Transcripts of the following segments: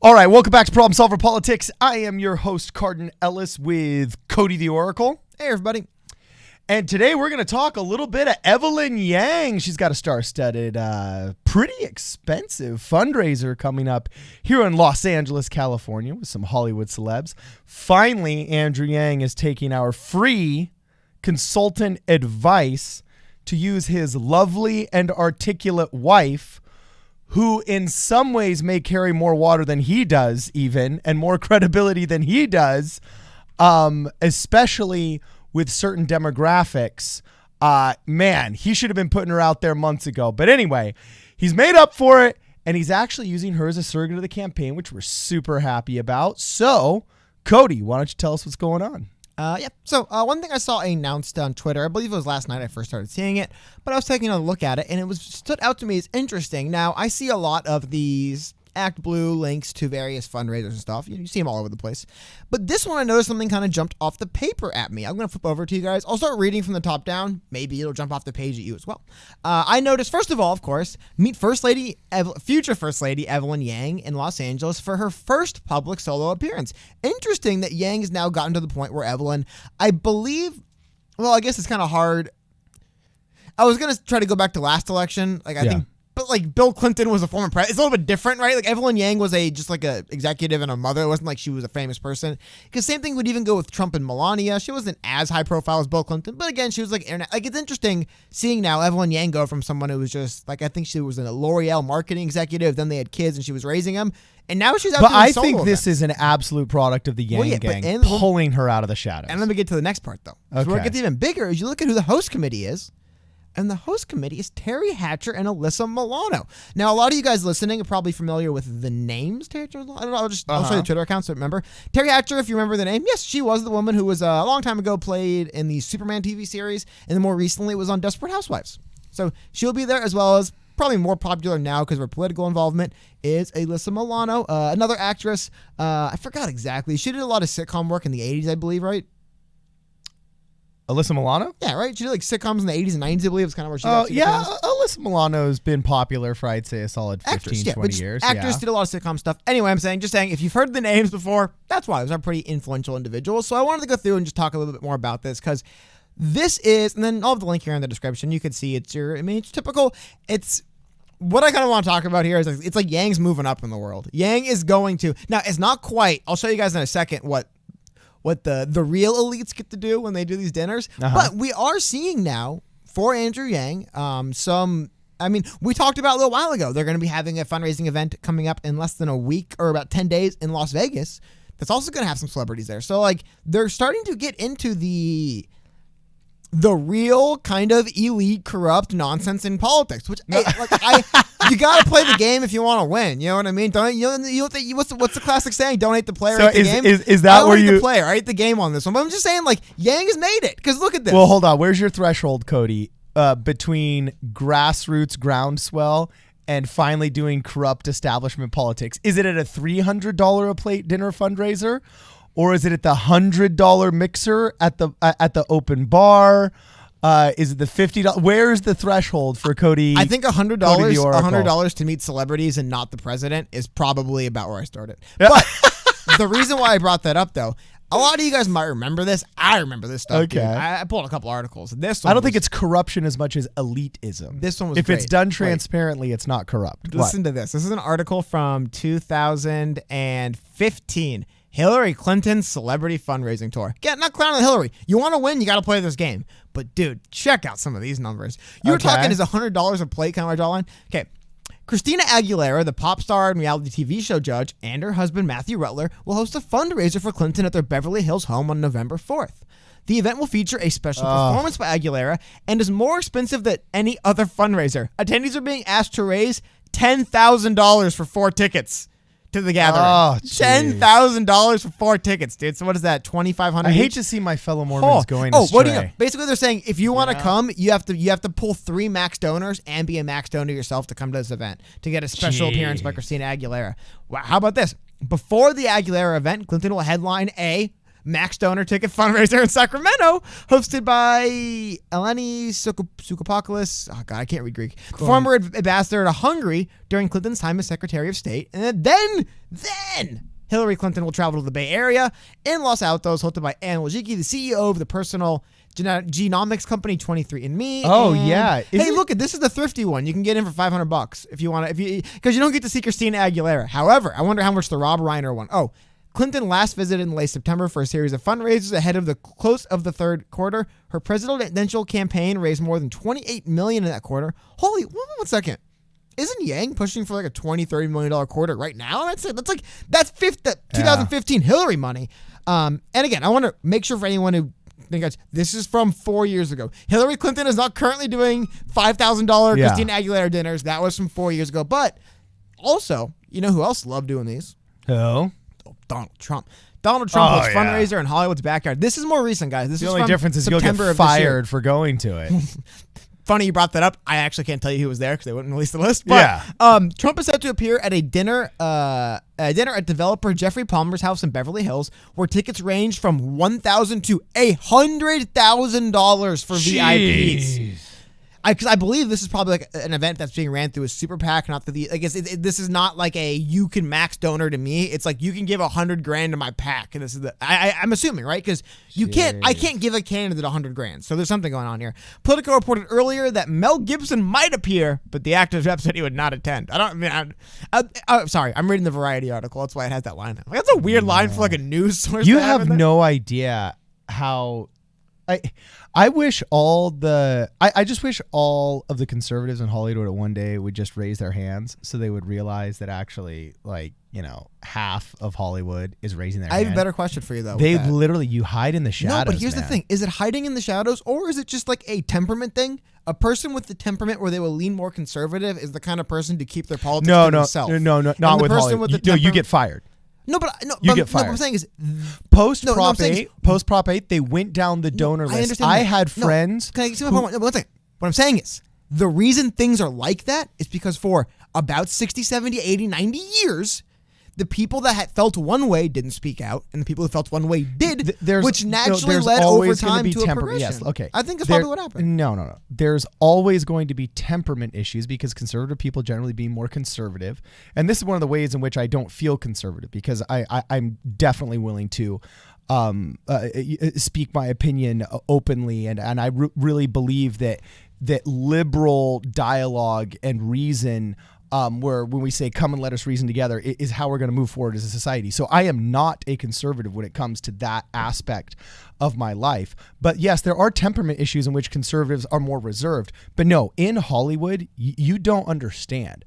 All right, welcome back to Problem Solver Politics. I am your host, Cardin Ellis, with Cody the Oracle. Hey, everybody. And today we're going to talk a little bit of Evelyn Yang. She's got a star-studded, pretty expensive fundraiser coming up here in Los Angeles, California, with some Hollywood celebs. Finally, Andrew Yang is taking our free consultant advice to use his lovely and articulate wife, who in some ways may carry more water than he does even, and more credibility than he does, especially with certain demographics. Man, he should have been putting her out there months ago. But anyway, he's made up for it, and he's actually using her as a surrogate of the campaign, which we're super happy about. So, Cody, why don't you tell us what's going on? So one thing I saw announced on Twitter, I believe it was last night I first started seeing it, but I was taking a look at it and it stood out to me as interesting. Now, I see a lot of these ActBlue links to various fundraisers and stuff. You see them all over the place. But this one, I noticed something kind of jumped off the paper at me. I'm going to flip over to you guys. I'll start reading from the top down. Maybe it'll jump off the page at you as well. I noticed, first of all, of course, meet future First Lady Evelyn Yang in Los Angeles for her first public solo appearance. Interesting that Yang has now gotten to the point where Evelyn, I believe, well, I guess it's kind of hard. I was going to try to go back to last election. I think. But like Bill Clinton was a former president. It's a little bit different, right? Like Evelyn Yang was just like a executive and a mother. It wasn't like she was a famous person. Because same thing would even go with Trump and Melania. She wasn't as high profile as Bill Clinton. But again, she was like internet. Like it's interesting seeing now Evelyn Yang go from someone who was just like, I think she was a L'Oreal marketing executive. Then they had kids and she was raising them. And now she's out doing solo But I think this is an absolute product of the Yang gang pulling her out of the shadows. And let me get to the next part though. Okay. Where it gets even bigger is you look at who the host committee is. And the host committee is Terry Hatcher and Alyssa Milano. Now, a lot of you guys listening are probably familiar with the names. I don't know. I'll show you the Twitter account so remember. Terry Hatcher, if you remember the name, yes, she was the woman who was a long time ago played in the Superman TV series, and then more recently was on Desperate Housewives. So she'll be there, as well as probably more popular now because of her political involvement is Alyssa Milano, another actress. I forgot exactly. She did a lot of sitcom work in the 80s, I believe, right? Alyssa Milano? Yeah, right? She did like sitcoms in the 80s and 90s, I believe. It's kind of where she got Alyssa Milano's been popular for, I'd say, a solid 15, 20 years. Actress did a lot of sitcom stuff. Anyway, I'm saying, if you've heard the names before, that's why. Those are pretty influential individuals. So I wanted to go through and just talk a little bit more about this because this is, and then I'll have the link here in the description. You can see it's typical. It's what I kind of want to talk about here is it's like Yang's moving up in the world. Yang is going to, now it's not quite, I'll show you guys in a second what the real elites get to do when they do these dinners. But we are seeing now for Andrew Yang, we talked about a little while ago, they're going to be having a fundraising event coming up in less than a week or about 10 days in Las Vegas. That's also going to have some celebrities there. So like they're starting to get into the real kind of elite, corrupt nonsense in politics, which you got to play the game if you want to win. You know what I mean? What's the classic saying? Don't hate the player, hate the game. Is that where you the player? I hate the game on this one. But I'm just saying, like Yang has made it because look at this. Well, hold on. Where's your threshold, Cody? Between grassroots groundswell and finally doing corrupt establishment politics? Is it at a $300 a plate dinner fundraiser? Or is it at the $100 mixer at the open bar? Is it the $50? Where is the threshold for Cody? I think $100 to meet celebrities and not the president is probably about where I started. But the reason why I brought that up, though, a lot of you guys might remember this. I remember this stuff. Okay, dude. I pulled a couple articles. I don't think it's corruption as much as elitism. This one was if great. It's done transparently, it's not corrupt. Listen to this. This is an article from 2015. Hillary Clinton's celebrity fundraising tour. Yeah, not clowning on Hillary. You want to win, you got to play this game. But dude, check out some of these numbers. You were talking, is $100 a plate kind of our jawline? Okay. Christina Aguilera, the pop star and reality TV show judge, and her husband Matthew Rutler will host a fundraiser for Clinton at their Beverly Hills home on November 4th. The event will feature a special performance by Aguilera and is more expensive than any other fundraiser. Attendees are being asked to raise $10,000 for 4 tickets to the gathering. $10,000 for 4 tickets, dude. So what is that? $2,500. I hate to see my fellow Mormons going astray. What do you know? Basically, they're saying if you want to come, you have to pull 3 max donors and be a max donor yourself to come to this event to get a special appearance by Christina Aguilera. Wow, how about this? Before the Aguilera event, Clinton will headline a Max Donor ticket fundraiser in Sacramento, hosted by Eleni Soukopoulos. Oh God, I can't read Greek. Former ambassador to Hungary during Clinton's time as Secretary of State, and then Hillary Clinton will travel to the Bay Area in Los Altos, hosted by Anne Wojcicki, the CEO of the personal genomics company 23andMe. Oh, and yeah. Hey, look, this is the thrifty one. You can get in for $500 if you want to, because you don't get to see Christina Aguilera. However, I wonder how much the Rob Reiner one. Oh, Clinton last visited in late September for a series of fundraisers ahead of the close of the third quarter. Her presidential campaign raised more than $28 million in that quarter. Holy, one second. Isn't Yang pushing for like a $20-30 million quarter right now? That's 2015 Hillary money. And again, I want to make sure for anyone who thinks this is from 4 years ago. Hillary Clinton is not currently doing $5,000 Christina Aguilera dinners. That was from 4 years ago. But also, you know who else loved doing these? Who? Donald Trump. Donald Trump was fundraiser in Hollywood's backyard. This is more recent, guys. This The is only from difference is September you'll get fired for going to it. Funny you brought that up. I actually can't tell you who was there because they wouldn't release the list. But Trump is set to appear at a dinner at developer Jeffrey Palmer's house in Beverly Hills, where tickets range from $1,000 to $100,000 for VIPs. Because I believe this is probably like an event that's being ran through a super PAC, not the. I guess this is not like a you can max donor to me. It's like you can give $100,000 to my PAC, and this is the. I'm assuming, right? Because I can't give a candidate $100,000. So there's something going on here. Politico reported earlier that Mel Gibson might appear, but the actor's rep said he would not attend. Sorry, I'm reading the Variety article. That's why it has that line. Like, that's a weird line for like a news source. You have no idea how. I wish I just wish all of the conservatives in Hollywood at one day would just raise their hands so they would realize that actually, like, half of Hollywood is raising their hand. I have a better question for you, though. They literally, you hide in the shadows. No, but here's the thing. Is it hiding in the shadows, or is it just like a temperament thing? A person with the temperament where they will lean more conservative is the kind of person to keep their politics to themselves. No, not with Hollywood. You get fired. You get fired. What I'm saying is, post Prop 8, they went down the donor list. I had friends. Can I see my point? One thing. What I'm saying is, the reason things are like that is because for about 60, 70, 80, 90 years, the people that had felt one way didn't speak out, and the people who felt one way did, which naturally led over time to a progression. Yes, okay. I think that's probably what happened. No. There's always going to be temperament issues because conservative people generally being more conservative. And this is one of the ways in which I don't feel conservative, because I'm definitely willing to speak my opinion openly. And I really believe that liberal dialogue and reason, where when we say come and let us reason together, is how we're going to move forward as a society. So I am not a conservative when it comes to that aspect of my life. But yes, there are temperament issues in which conservatives are more reserved. But no, in Hollywood, you don't understand.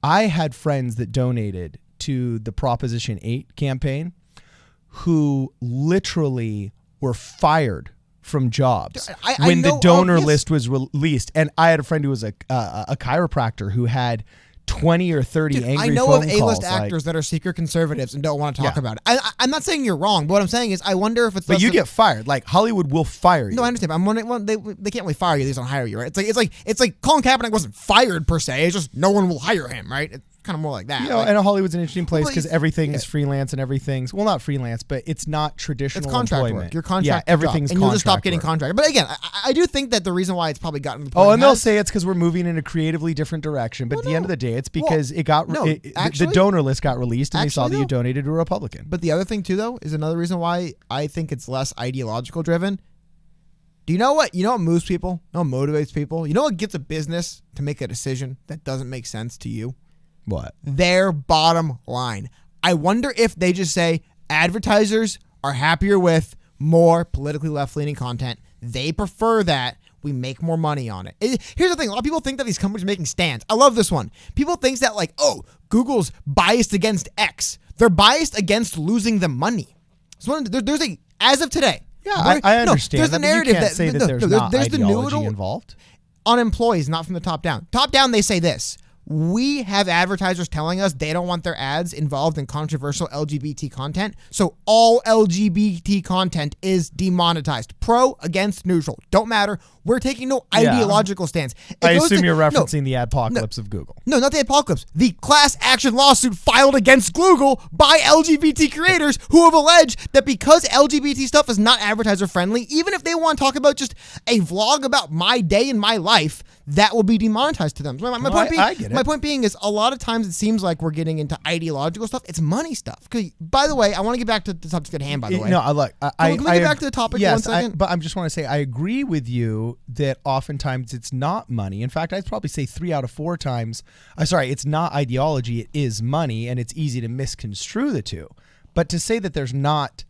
I had friends that donated to the Proposition 8 campaign who literally were fired from jobs when the donor list was released. And I had a friend who was a chiropractor who had 20 or 30 angry phone calls. I know of A-list actors that are secret conservatives and don't want to talk about it. I'm not saying you're wrong, but what I'm saying is I wonder if it's. But you get fired. Like, Hollywood will fire you. No, I understand. But I'm wondering, well, they can't really fire you. They just don't hire you, right? It's like Colin Kaepernick wasn't fired per se. It's just no one will hire him, right? It's kind of more like that. And Hollywood's an interesting place because everything is freelance and everything's, well, not freelance, but it's not traditional It's contract employment. work. Your contract. Yeah, everything's and contract you'll just stop getting work. contract. But again, I do think that the reason why it's probably gotten to the point. Oh, and they'll say it's because we're moving in a creatively different direction. But at the end of the day, it's because the donor list got released and they saw that you donated to a Republican. But the other thing too, though, is another reason why I think it's less ideological driven. Do you know what? You know what moves people? You know what motivates people? You know what gets a business to make a decision that doesn't make sense to you? What? Their bottom line. I wonder if they just say advertisers are happier with more politically left-leaning content. They prefer that. We make more money on it. Here's the thing. A lot of people think that these companies are making stands. I love this one. People think that Google's biased against X. They're biased against losing the money. So there's as of today. Yeah, I understand. There's a narrative you can't say that there's not ideology involved. On employees, not from the top down. Top down, they say this. we have advertisers telling us they don't want their ads involved in controversial LGBT content. So all LGBT content is demonetized. Pro, against, neutral. Don't matter. We're taking no ideological stance. I assume you're referencing the apocalypse of Google. No, not the apocalypse. The class action lawsuit filed against Google by LGBT creators who have alleged that because LGBT stuff is not advertiser friendly, even if they want to talk about just a vlog about my day in my life, that will be demonetized to them. So my point being is a lot of times it seems like we're getting into ideological stuff. It's money stuff. By the way, I want to get back to the subject at hand, by the way. No, look. Can we get back to the topic for 1 second? But I just want to say I agree with you that oftentimes it's not money. In fact, I'd probably say 3 out of 4 times. It's not ideology. It is money, and it's easy to misconstrue the two. But to say that there's not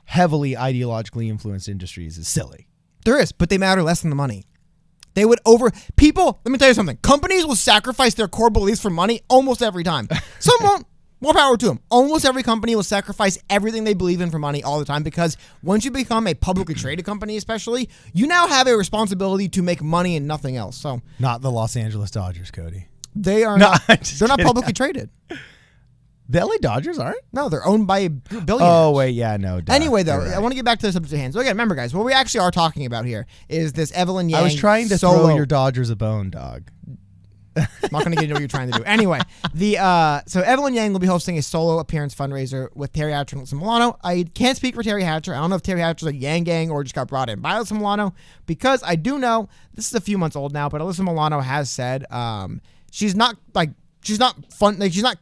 heavily ideologically influenced industries is silly. There is, but they matter less than the money. They would people, let me tell you something. Companies will sacrifice their core beliefs for money almost every time. Some won't. More power to them. Almost every company will sacrifice everything they believe in for money all the time, because once you become a publicly traded company, especially, you now have a responsibility to make money and nothing else. So not the Los Angeles Dodgers, Cody. They are not. They're not publicly traded. The LA Dodgers aren't? No, they're owned by billionaires. Oh, wait, yeah, no. Anyway, though, right. I want to get back to the subject at hand. So again, remember, guys, what we actually are talking about here is this Evelyn Yang. I was trying to throw your Dodgers a bone, dog. I'm not going to get into what you're trying to do. Anyway, so Evelyn Yang will be hosting a solo appearance fundraiser with Terry Hatcher and Alyssa Milano. I can't speak for Terry Hatcher. I don't know if Terry Hatcher's a Yang gang or just got brought in by Alyssa Milano, because I do know, this is a few months old now, but Alyssa Milano has said she's not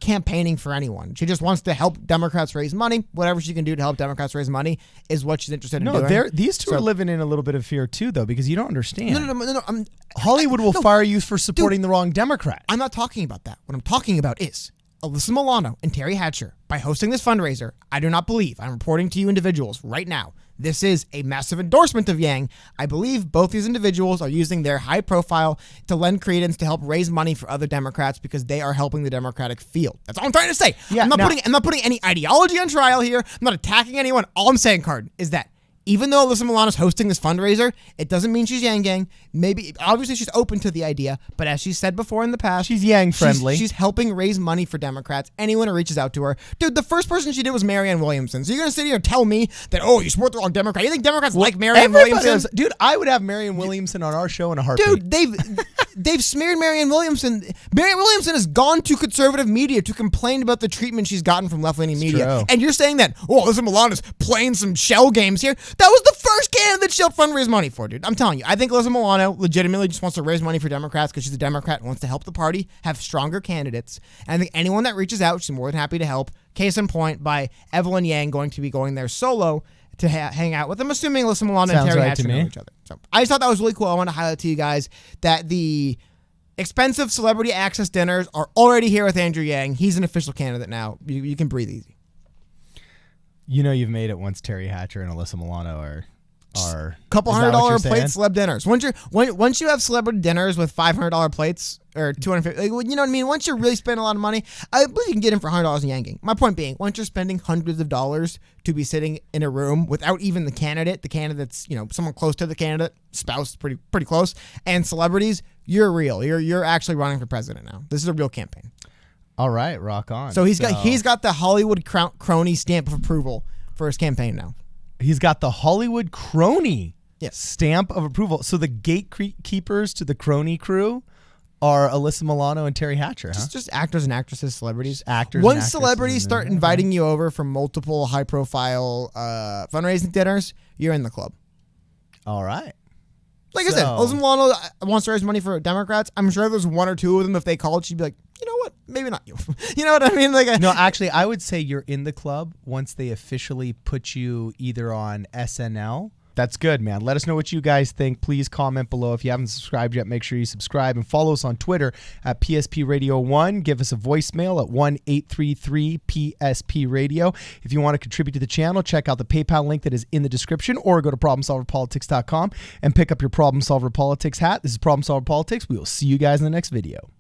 campaigning for anyone. She just wants to help Democrats raise money. Whatever she can do to help Democrats raise money is what she's interested in doing. No, these two are living in a little bit of fear too, though, because you don't understand. No. Hollywood will fire you for supporting the wrong Democrat. I'm not talking about that. What I'm talking about is Alyssa Milano and Terry Hatcher, by hosting this fundraiser, I do not believe, I'm reporting to you individuals right now, this is a massive endorsement of Yang. I believe both these individuals are using their high profile to lend credence to help raise money for other Democrats, because they are helping the Democratic field. That's all I'm trying to say. Yeah, I'm not putting any ideology on trial here. I'm not attacking anyone. All I'm saying, Card, is that even though Alyssa Milano's hosting this fundraiser, it doesn't mean she's Yang gang. Maybe, obviously, she's open to the idea, but as she said before in the past, she's Yang friendly. She's helping raise money for Democrats. Anyone who reaches out to her, dude, the first person she did was Marianne Williamson. So you're gonna sit here and tell me that, oh, you support the wrong Democrat? You think Democrats like Marianne Williamson? Dude, I would have Marianne Williamson on our show in a heartbeat. Dude, they've smeared Marianne Williamson. Marianne Williamson has gone to conservative media to complain about the treatment she's gotten from left-leaning media. True. And you're saying that, oh, Alyssa Milano's playing some shell games here. That was the first candidate she'll fundraise money for, dude. I'm telling you, I think Alyssa Milano legitimately just wants to raise money for Democrats because she's a Democrat and wants to help the party have stronger candidates. And I think anyone that reaches out, she's more than happy to help. Case in point, by Evelyn Yang going to be going there solo to hang out with, I'm assuming Alyssa Milano and Terry Hatcher know each other. So I just thought that was really cool. I want to highlight to you guys that the expensive celebrity access dinners are already here with Andrew Yang. He's an official candidate now. You can breathe easy. You know you've made it once Terry Hatcher and Alyssa Milano are couple $100 plate celeb dinners. Once you have celebrity dinners with $500 plates or $250, you know what I mean? Once you're really spending a lot of money, I believe you can get in for $100 in Yanking. My point being, once you're spending hundreds of dollars to be sitting in a room without even the candidate's, someone close to the candidate, spouse, pretty close, and celebrities, you're real. You're actually running for president now. This is a real campaign. All right, rock on. So he's got the Hollywood crony stamp of approval for his campaign now. He's got the Hollywood crony Yes. stamp of approval. So the gatekeepers to the crony crew are Alyssa Milano and Terry Hatcher, huh? Just actors and actresses, celebrities. Once celebrities start inviting you over from multiple high-profile fundraising dinners, you're in the club. All right. Like I said, Alyssa Milano wants to raise money for Democrats. I'm sure there's one or two of them. If they called, she'd be like, you know what? Maybe not you. You know what I mean? No, actually, I would say you're in the club once they officially put you either on SNL. That's good, man. Let us know what you guys think. Please comment below. If you haven't subscribed yet, make sure you subscribe and follow us on Twitter at PSP Radio 1. Give us a voicemail at 1-833-PSP-Radio. If you want to contribute to the channel, check out the PayPal link that is in the description, or go to ProblemSolverPolitics.com and pick up your Problem Solver Politics hat. This is Problem Solver Politics. We will see you guys in the next video.